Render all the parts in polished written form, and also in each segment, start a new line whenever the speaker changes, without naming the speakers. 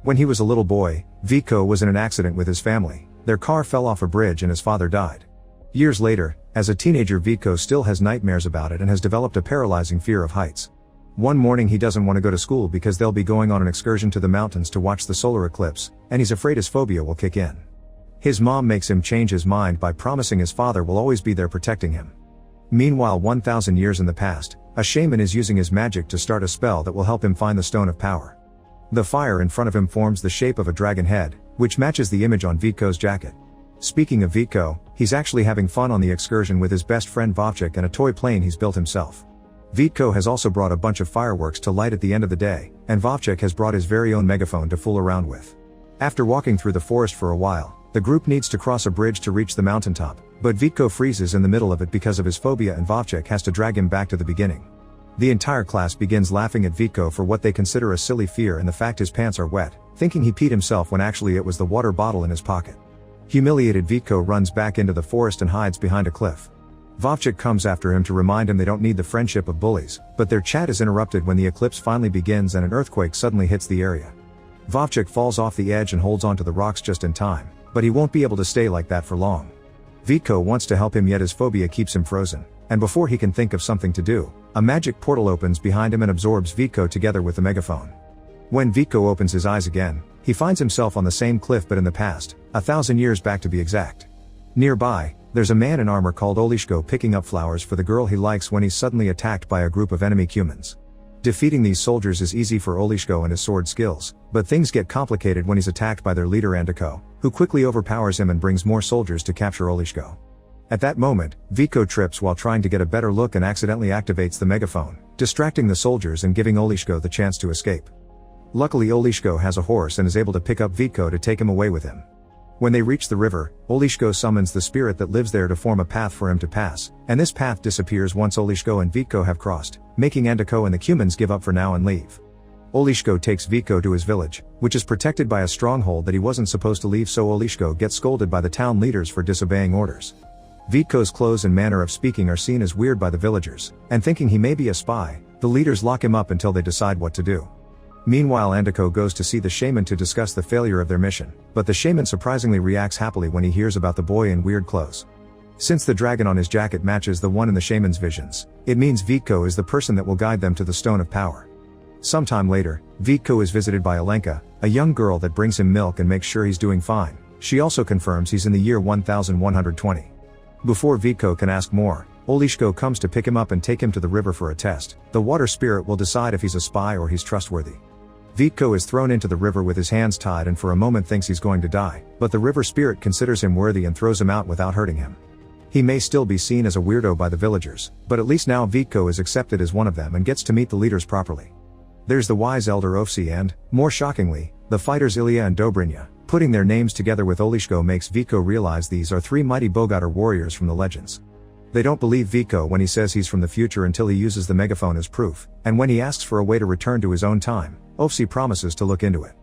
When he was a little boy, Viko was in an accident with his family. Their car fell off a bridge and his father died. Years later, as a teenager, Viko still has nightmares about it and has developed a paralyzing fear of heights. One morning he doesn't want to go to school because they'll be going on an excursion to the mountains to watch the solar eclipse, and he's afraid his phobia will kick in. His mom makes him change his mind by promising his father will always be there protecting him. Meanwhile, 1,000 years in the past, a shaman is using his magic to start a spell that will help him find the Stone of Power. The fire in front of him forms the shape of a dragon head, which matches the image on Viko's jacket. Speaking of Viko, he's actually having fun on the excursion with his best friend Vovchik and a toy plane he's built himself. Viko has also brought a bunch of fireworks to light at the end of the day, and Vovchik has brought his very own megaphone to fool around with. After walking through the forest for a while, the group needs to cross a bridge to reach the mountaintop, but Viko freezes in the middle of it because of his phobia and Vovchik has to drag him back to the beginning. The entire class begins laughing at Viko for what they consider a silly fear and the fact his pants are wet, thinking he peed himself when actually it was the water bottle in his pocket. Humiliated, Viko runs back into the forest and hides behind a cliff. Vovchik comes after him to remind him they don't need the friendship of bullies, but their chat is interrupted when the eclipse finally begins and an earthquake suddenly hits the area. Vovchik falls off the edge and holds onto the rocks just in time, but he won't be able to stay like that for long. Viko wants to help him, yet his phobia keeps him frozen, and before he can think of something to do, a magic portal opens behind him and absorbs Viko together with the megaphone. When Viko opens his eyes again, he finds himself on the same cliff but in the past, 1,000 years back to be exact. Nearby, there's a man in armor called Olishko picking up flowers for the girl he likes when he's suddenly attacked by a group of enemy humans. Defeating these soldiers is easy for Olishko and his sword skills, but things get complicated when he's attacked by their leader Andiko, who quickly overpowers him and brings more soldiers to capture Olishko. At that moment, Viko trips while trying to get a better look and accidentally activates the megaphone, distracting the soldiers and giving Olishko the chance to escape. Luckily, Olishko has a horse and is able to pick up Viko to take him away with him. When they reach the river, Olishko summons the spirit that lives there to form a path for him to pass, and this path disappears once Olishko and Viko have crossed, making Andiko and the humans give up for now and leave. Olishko takes Viko to his village, which is protected by a stronghold that he wasn't supposed to leave, so Olishko gets scolded by the town leaders for disobeying orders. Viko's clothes and manner of speaking are seen as weird by the villagers, and thinking he may be a spy, the leaders lock him up until they decide what to do. Meanwhile, Andiko goes to see the shaman to discuss the failure of their mission, but the shaman surprisingly reacts happily when he hears about the boy in weird clothes. Since the dragon on his jacket matches the one in the shaman's visions, it means Viko is the person that will guide them to the Stone of Power. Sometime later, Viko is visited by Alenka, a young girl that brings him milk and makes sure he's doing fine. She also confirms he's in the year 1120. Before Viko can ask more, Olishko comes to pick him up and take him to the river for a test. The water spirit will decide if he's a spy or he's trustworthy. Viko is thrown into the river with his hands tied and for a moment thinks he's going to die, but the river spirit considers him worthy and throws him out without hurting him. He may still be seen as a weirdo by the villagers, but at least now Viko is accepted as one of them and gets to meet the leaders properly. There's the wise elder Ofsi and, more shockingly, the fighters Ilya and Dobrynya. Putting their names together with Olishko makes Viko realize these are three mighty Bogatyr warriors from the legends. They don't believe Viko when he says he's from the future until he uses the megaphone as proof, and when he asks for a way to return to his own time, Ofsi promises to look into it.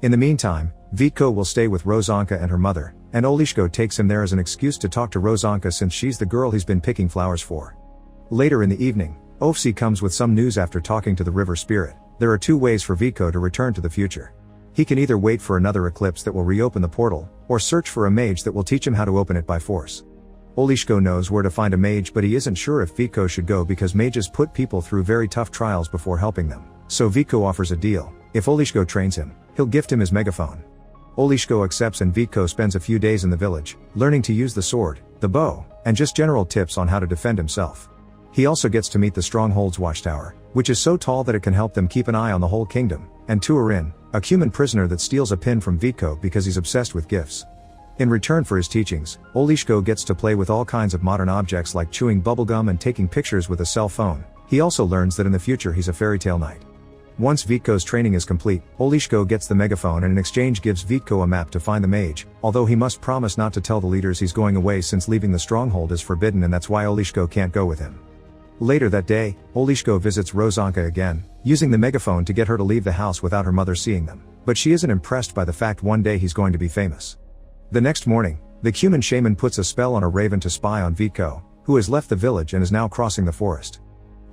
In the meantime, Viko will stay with Rozanka and her mother, and Olishko takes him there as an excuse to talk to Rozanka since she's the girl he's been picking flowers for. Later in the evening, Ofsi comes with some news after talking to the river spirit. There are two ways for Viko to return to the future. He can either wait for another eclipse that will reopen the portal, or search for a mage that will teach him how to open it by force. Olishko knows where to find a mage, but he isn't sure if Viko should go because mages put people through very tough trials before helping them. So Viko offers a deal. If Olishko trains him, he'll gift him his megaphone. Olishko accepts and Viko spends a few days in the village, learning to use the sword, the bow, and just general tips on how to defend himself. He also gets to meet the Stronghold's watchtower, which is so tall that it can help them keep an eye on the whole kingdom, and Turin, a human prisoner that steals a pin from Viko because he's obsessed with gifts. In return for his teachings, Olishko gets to play with all kinds of modern objects like chewing bubblegum and taking pictures with a cell phone. He also learns that in the future he's a fairy tale knight. Once Viko's training is complete, Olishko gets the megaphone and in exchange gives Viko a map to find the mage, although he must promise not to tell the leaders he's going away since leaving the stronghold is forbidden and that's why Olishko can't go with him. Later that day, Olishko visits Rozanka again, using the megaphone to get her to leave the house without her mother seeing them, but she isn't impressed by the fact one day he's going to be famous. The next morning, the human shaman puts a spell on a raven to spy on Viko, who has left the village and is now crossing the forest.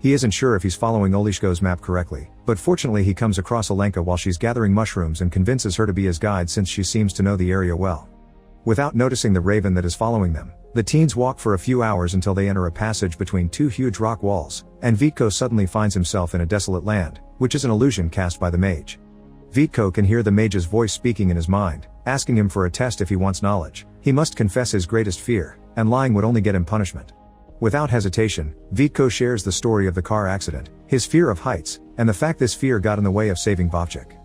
He isn't sure if he's following Olishko's map correctly, but fortunately he comes across Alenka while she's gathering mushrooms and convinces her to be his guide since she seems to know the area well. Without noticing the raven that is following them, the teens walk for a few hours until they enter a passage between two huge rock walls, and Vitko suddenly finds himself in a desolate land, which is an illusion cast by the mage. Vitko can hear the mage's voice speaking in his mind, asking him for a test if he wants knowledge. He must confess his greatest fear, and lying would only get him punishment. Without hesitation, Vitko shares the story of the car accident, his fear of heights, and the fact this fear got in the way of saving Vovchik.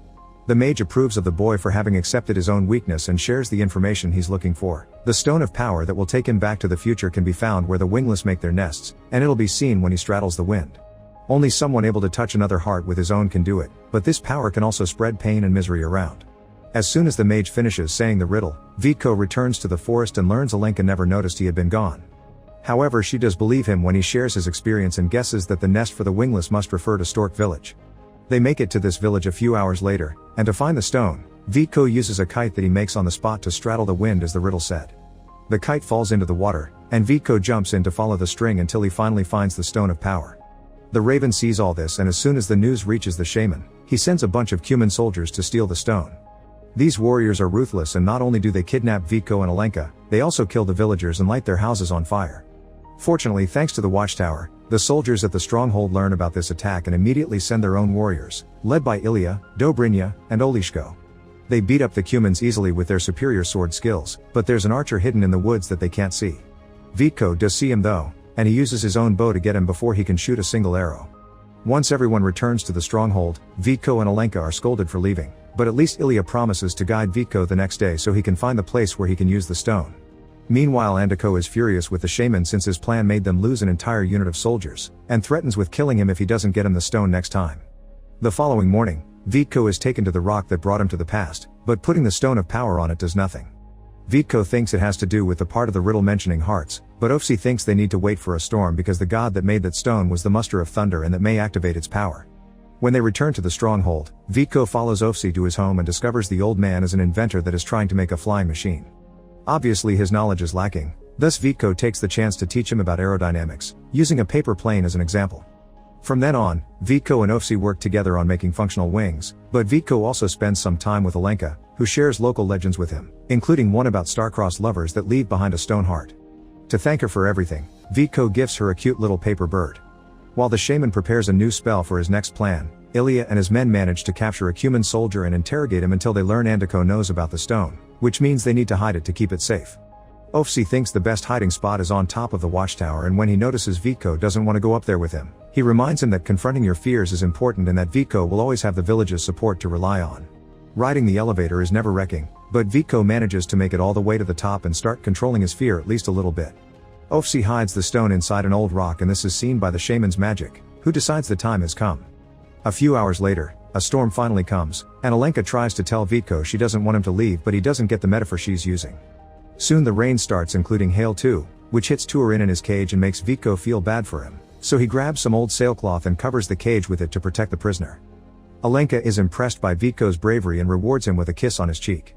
The mage approves of the boy for having accepted his own weakness and shares the information he's looking for. The stone of power that will take him back to the future can be found where the wingless make their nests, and it'll be seen when he straddles the wind. Only someone able to touch another heart with his own can do it, but this power can also spread pain and misery around. As soon as the mage finishes saying the riddle, Vitko returns to the forest and learns Alenka never noticed he had been gone. However, she does believe him when he shares his experience and guesses that the nest for the wingless must refer to Stork Village. They make it to this village a few hours later, and to find the stone, Vitko uses a kite that he makes on the spot to straddle the wind as the riddle said. The kite falls into the water, and Vitko jumps in to follow the string until he finally finds the stone of power. The raven sees all this, and as soon as the news reaches the shaman, he sends a bunch of Cuman soldiers to steal the stone. These warriors are ruthless, and not only do they kidnap Vitko and Alenka, they also kill the villagers and light their houses on fire. Fortunately, thanks to the watchtower, the soldiers at the stronghold learn about this attack and immediately send their own warriors, led by Ilya, Dobrynya, and Olishko. They beat up the Cumans easily with their superior sword skills, but there's an archer hidden in the woods that they can't see. Vitko does see him though, and he uses his own bow to get him before he can shoot a single arrow. Once everyone returns to the stronghold, Vitko and Alenka are scolded for leaving, but at least Ilya promises to guide Vitko the next day so he can find the place where he can use the stone. Meanwhile, Andiko is furious with the shaman since his plan made them lose an entire unit of soldiers, and threatens with killing him if he doesn't get him the stone next time. The following morning, Vitko is taken to the rock that brought him to the past, but putting the stone of power on it does nothing. Vitko thinks it has to do with the part of the riddle mentioning hearts, but Ofsi thinks they need to wait for a storm because the god that made that stone was the muster of thunder and that may activate its power. When they return to the stronghold, Vitko follows Ofsi to his home and discovers the old man is an inventor that is trying to make a flying machine. Obviously his knowledge is lacking, thus Vitko takes the chance to teach him about aerodynamics, using a paper plane as an example. From then on, Vitko and Ofsi work together on making functional wings, but Vitko also spends some time with Alenka, who shares local legends with him, including one about star-crossed lovers that leave behind a stone heart. To thank her for everything, Vitko gives her a cute little paper bird. While the shaman prepares a new spell for his next plan, Ilya and his men manage to capture a Cuman soldier and interrogate him until they learn Andiko knows about the stone, which means they need to hide it to keep it safe. Ofsi thinks the best hiding spot is on top of the watchtower, and when he notices Vitko doesn't want to go up there with him, he reminds him that confronting your fears is important and that Vitko will always have the village's support to rely on. Riding the elevator is nerve-wracking, but Vitko manages to make it all the way to the top and start controlling his fear at least a little bit. Ofsi hides the stone inside an old rock, and this is seen by the shaman's magic, who decides the time has come. A few hours later, a storm finally comes, and Alenka tries to tell Vitko she doesn't want him to leave, but he doesn't get the metaphor she's using. Soon the rain starts, including hail too, which hits Turin in his cage and makes Vitko feel bad for him, so he grabs some old sailcloth and covers the cage with it to protect the prisoner. Alenka is impressed by Vitko's bravery and rewards him with a kiss on his cheek.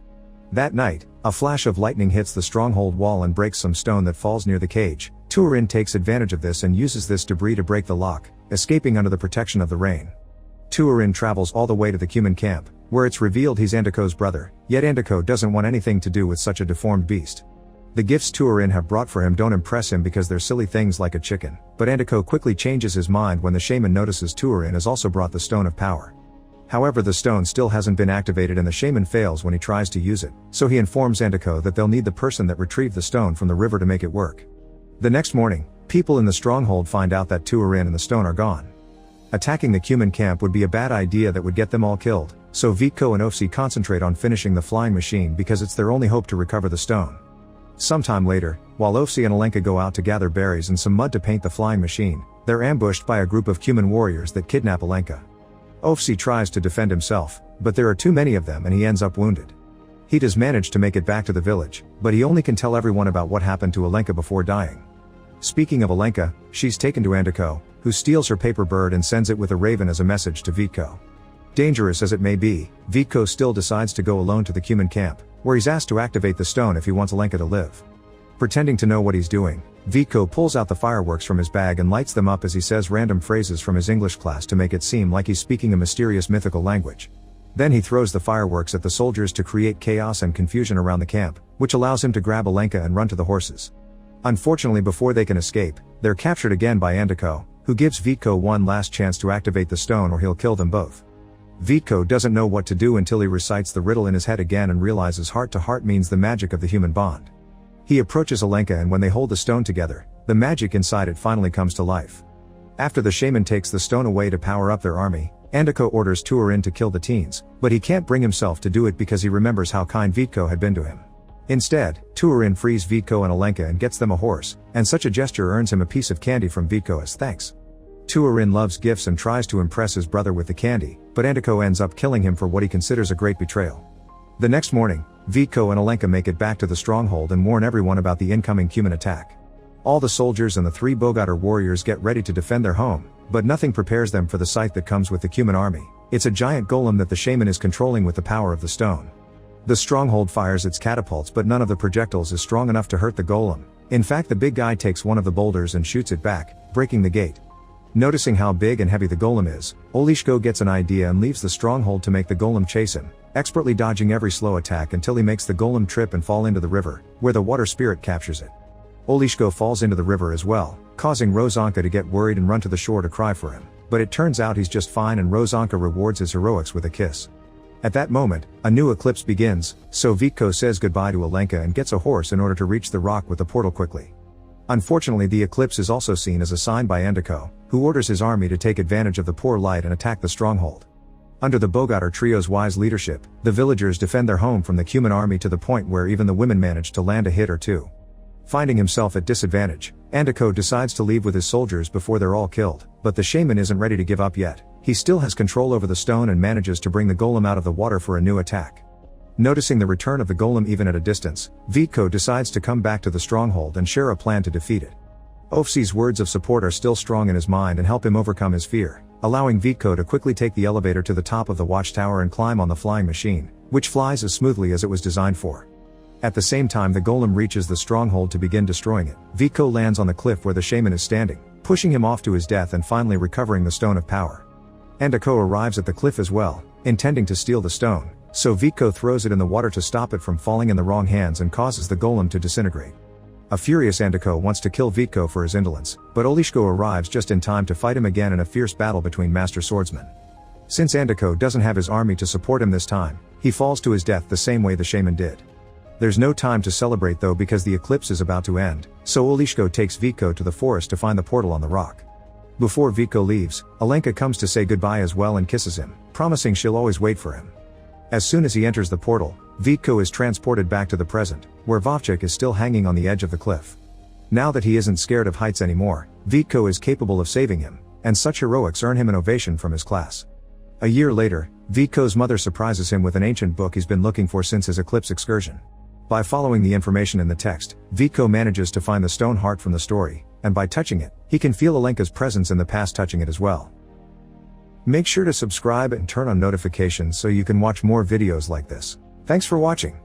That night, a flash of lightning hits the stronghold wall and breaks some stone that falls near the cage. Turin takes advantage of this and uses this debris to break the lock, escaping under the protection of the rain. Turin travels all the way to the Cuman camp, where it's revealed he's Andiko's brother, yet Andiko doesn't want anything to do with such a deformed beast. The gifts Turin have brought for him don't impress him because they're silly things like a chicken, but Andiko quickly changes his mind when the shaman notices Turin has also brought the stone of power. However, the stone still hasn't been activated and the shaman fails when he tries to use it, so he informs Andiko that they'll need the person that retrieved the stone from the river to make it work. The next morning, people in the stronghold find out that Turin and the stone are gone. Attacking the Cuman camp would be a bad idea that would get them all killed, so Vitko and Ofsi concentrate on finishing the flying machine because it's their only hope to recover the stone. Sometime later, while Ofsi and Alenka go out to gather berries and some mud to paint the flying machine, they're ambushed by a group of Cuman warriors that kidnap Alenka. Ofsi tries to defend himself, but there are too many of them and he ends up wounded. He does manage to make it back to the village, but he only can tell everyone about what happened to Alenka before dying. Speaking of Alenka, she's taken to Andiko, who steals her paper bird and sends it with a raven as a message to Vitko. Dangerous as it may be, Vitko still decides to go alone to the Cuman camp, where he's asked to activate the stone if he wants Alenka to live. Pretending to know what he's doing, Vico pulls out the fireworks from his bag and lights them up as he says random phrases from his English class to make it seem like he's speaking a mysterious mythical language. Then he throws the fireworks at the soldiers to create chaos and confusion around the camp, which allows him to grab Alenka and run to the horses. Unfortunately, before they can escape, they're captured again by Andiko, who gives Vico one last chance to activate the stone or he'll kill them both. Vico doesn't know what to do until he recites the riddle in his head again and realizes heart to heart means the magic of the human bond. He approaches Alenka and when they hold the stone together, the magic inside it finally comes to life. After the shaman takes the stone away to power up their army, Andiko orders Turin to kill the teens, but he can't bring himself to do it because he remembers how kind Vico had been to him. Instead, Turin frees Vico and Alenka and gets them a horse, and such a gesture earns him a piece of candy from Vico as thanks. Turin loves gifts and tries to impress his brother with the candy, but Andiko ends up killing him for what he considers a great betrayal. The next morning, Vico and Alenka make it back to the stronghold and warn everyone about the incoming human attack. All the soldiers and the 3 Bogatar warriors get ready to defend their home, but nothing prepares them for the sight that comes with the human army. It's a giant golem that the shaman is controlling with the power of the stone. The stronghold fires its catapults, but none of the projectiles is strong enough to hurt the golem. In fact, the big guy takes one of the boulders and shoots it back, breaking the gate. Noticing how big and heavy the golem is, Olishko gets an idea and leaves the stronghold to make the golem chase him, expertly dodging every slow attack until he makes the golem trip and fall into the river, where the water spirit captures it. Olishko falls into the river as well, causing Rozanka to get worried and run to the shore to cry for him, but it turns out he's just fine and Rozanka rewards his heroics with a kiss. At that moment, a new eclipse begins, so Vico says goodbye to Alenka and gets a horse in order to reach the rock with the portal quickly. Unfortunately, the eclipse is also seen as a sign by Andiko, who orders his army to take advantage of the poor light and attack the stronghold. Under the Bogatar trio's wise leadership, the villagers defend their home from the human army to the point where even the women manage to land a hit or two. Finding himself at disadvantage, Andiko decides to leave with his soldiers before they're all killed, but the shaman isn't ready to give up yet. He still has control over the stone and manages to bring the golem out of the water for a new attack. Noticing the return of the golem even at a distance, Vico decides to come back to the stronghold and share a plan to defeat it. Ofsi's words of support are still strong in his mind and help him overcome his fear, allowing Vico to quickly take the elevator to the top of the watchtower and climb on the flying machine, which flies as smoothly as it was designed for. At the same time the golem reaches the stronghold to begin destroying it, Vico lands on the cliff where the shaman is standing, pushing him off to his death and finally recovering the stone of power. Andiko arrives at the cliff as well, intending to steal the stone, so Vico throws it in the water to stop it from falling in the wrong hands and causes the golem to disintegrate. A furious Andiko wants to kill Vico for his indolence, but Olishko arrives just in time to fight him again in a fierce battle between master swordsmen. Since Andiko doesn't have his army to support him this time, he falls to his death the same way the shaman did. There's no time to celebrate though because the eclipse is about to end, so Olishko takes Vico to the forest to find the portal on the rock. Before Vico leaves, Alenka comes to say goodbye as well and kisses him, promising she'll always wait for him. As soon as he enters the portal, Vico is transported back to the present, where Vovchik is still hanging on the edge of the cliff. Now that he isn't scared of heights anymore, Vico is capable of saving him, and such heroics earn him an ovation from his class. A year later, Vico's mother surprises him with an ancient book he's been looking for since his eclipse excursion. By following the information in the text, Vico manages to find the stone heart from the story, and by touching it, he can feel Alenka's presence in the past touching it as well. Make sure to subscribe and turn on notifications so you can watch more videos like this. Thanks for watching.